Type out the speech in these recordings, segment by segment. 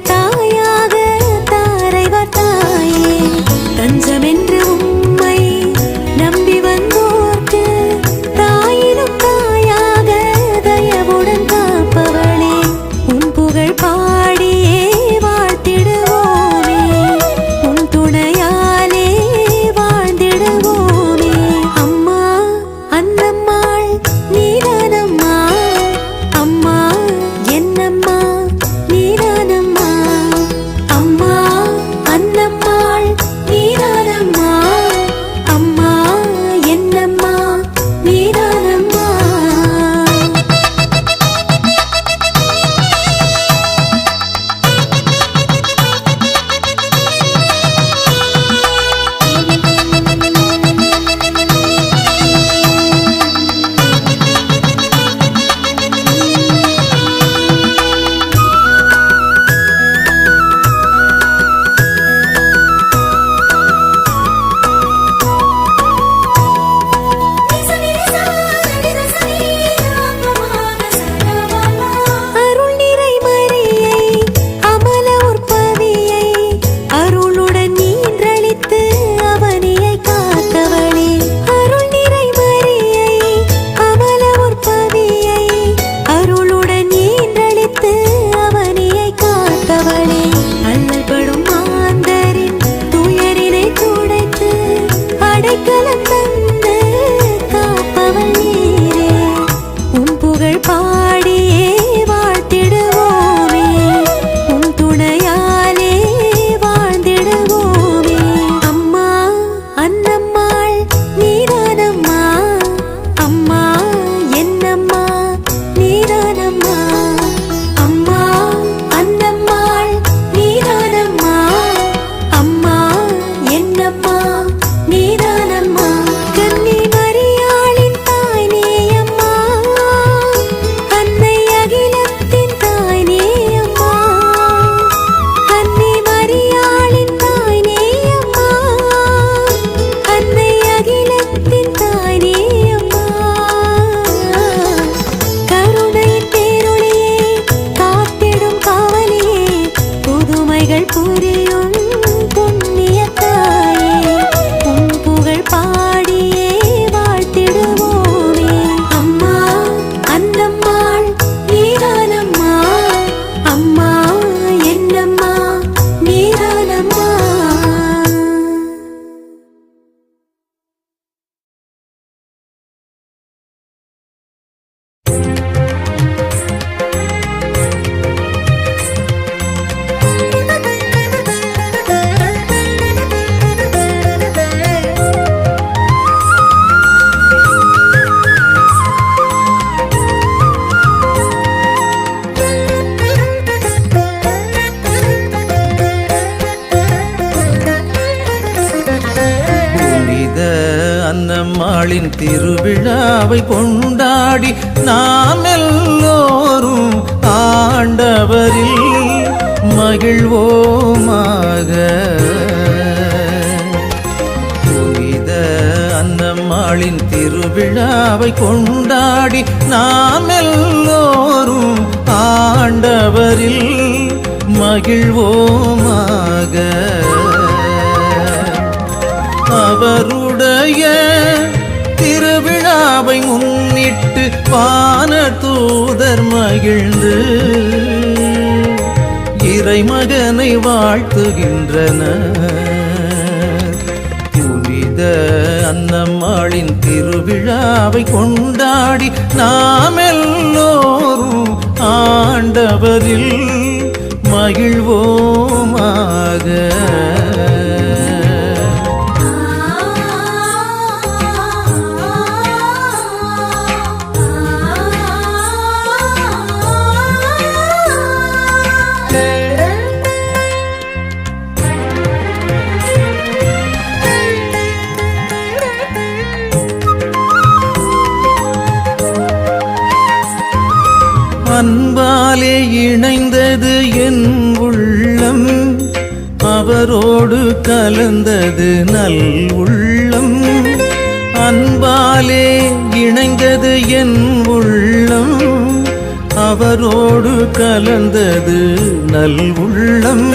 தாயாக தாரை வார்த்தாயே தஞ்சமென்று உம்மை நம்பி வந்தோர்க்கு தாயினும் தாயாக தயவுடன் காப்பவளே உன் புகழ் பாடியே வாழ்த்திடுவோமே உன் துணையாலே வாழ்ந்திடுவோமே அம்மா அன்னம்மாள் நீதானம்மா அம்மா என்னம்மா நீதானம்மா அம்மா அன்னம்மாள் நீதானம்மா அம்மா என்னம்மா நீதானம்மா அருள் நிறை மரியை அமல உற்பவியை அருளுடன் நீன்றளித்து அவனியை காத்தவளே அருள் நிறை மரியை அமல உற்பவியை அருளுடன் நீன்றளித்து அவனியை காத்தவளே அல்லல்படும் மாந்தரின் துயரினை துடைத்து அடைக்கலம் தந்து காப்பவள் நீரே உன் புகழ் பாடியே வாழ்த்திடுவோமே உன் துணையாலே வாழ்ந்திடுவோமே அம்மா அன்னம்மாள் நீதானம்மா அம்மா என்னம்மா நீதானம்மா அம்மா அன்னம்மாள் நீதானம்மா அம்மா என்னம்மா நீதானம்மா கன்னி மரியாளின் தாய் நீயம்மா அன்னை அகிலத்தின் தாய் நீயம்மா கன்னி மரியாளின் தாய் நீயம்மா அன்னை அகிலத்தின் தாய் நீயம்மா கருணையின் பேரொளியே காத்திடும் காவலியே புதுமைகள் புரியும் புண்ணிய தாயே உன் புகழ் பாடியே வாழ்த்திடுவோமே அம்மா அன்னம்மாள் நீதானம்மா அம்மா என்னம்மா நீதானம்மா புனித அன்னம்மாளின் திருவிழாவை கொண்டாடி நாம் எல்லோரும் ஆண்டவரில் மகிழ்வோமாக புனித அன்னம்மாளின் திருவிழாவை கொண்டாடி நாம் எல்லோரும் ஆண்டவரில் மகிழ்வோமாக அவருடைய திருவிழாவை முன்னிட்டு வான தூதர் மகிழ்ந்து இறைமகனை வாழ்த்துகின்றனர் புனித அன்னம்மாளின் திருவிழாவை கொண்டாடி நாம் எல்லோரும் ஆண்டவரில் மகிழ்வோமாக அன்பாலே இணைந்தது என் உள்ளம் அவரோடு கலந்தது நல் உள்ளம் அன்பாலே இணைந்தது என் உள்ளம் அவரோடு கலந்தது நல்வுள்ளம்.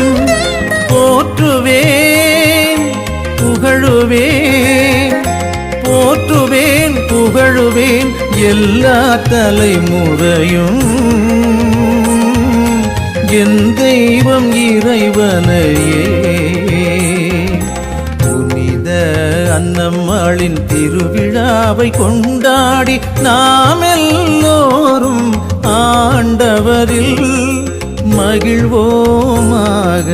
போற்றுவேன் புகழுவேன், போற்றுவேன் புகழுவேன் எல்லா தலைமுறையும். என் தெய்வம் இறைவனையே. புனித அன்னம்மாளின் திருவிழாவை கொண்டாடி நாம் எல்லோரும் ஆண்டவரில் மகிழ்வோமாக.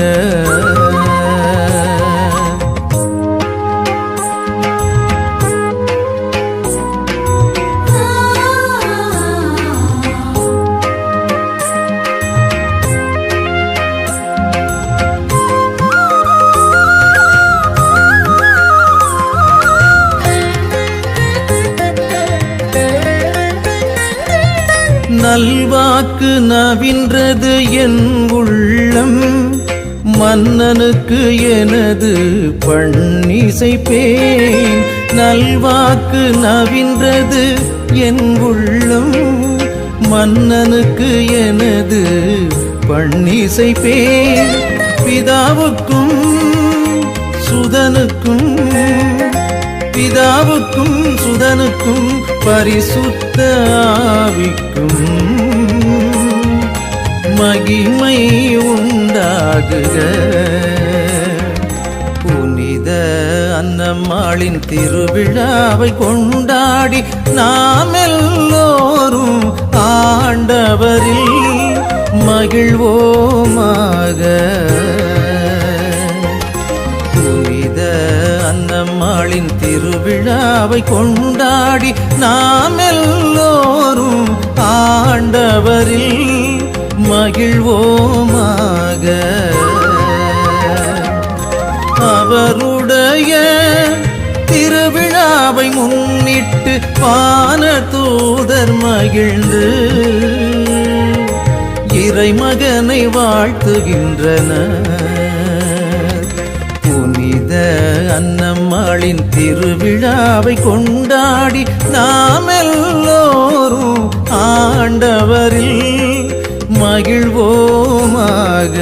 நல்வாக்கு நவின்றது என் உள்ளம், மன்னனுக்கு எனது பண்ணிசைப்பேன். நல்வாக்கு நவின்றது என் உள்ளம், மன்னனுக்கு எனது பண்ணிசைப்பேன். பிதாவுக்கும் சுதனுக்கும், பிதாவுக்கும் சுதனுக்கும் பரிசுத்த ஆவிக்கும் மகிமை உண்டாகுக. புனித அன்னம்மாளின் திருவிழாவை கொண்டாடி நாம் எல்லோரும் ஆண்டவரில் மகிழ்வோமாக. அன்னம்மாளின் திருவிழாவை கொண்டாடி நாம் எல்லோரும் ஆண்டவரில் மகிழ்வோமாக. அவருடைய திருவிழாவை முன்னிட்டு வான தூதர் மகிழ்ந்து இறைமகனை வாழ்த்துகின்றனர். புனித அன்னம்மாளின் திருவிழாவை கொண்டாடி நாம் எல்லோரும் ஆண்டவரில் மகிழ்வோமாக.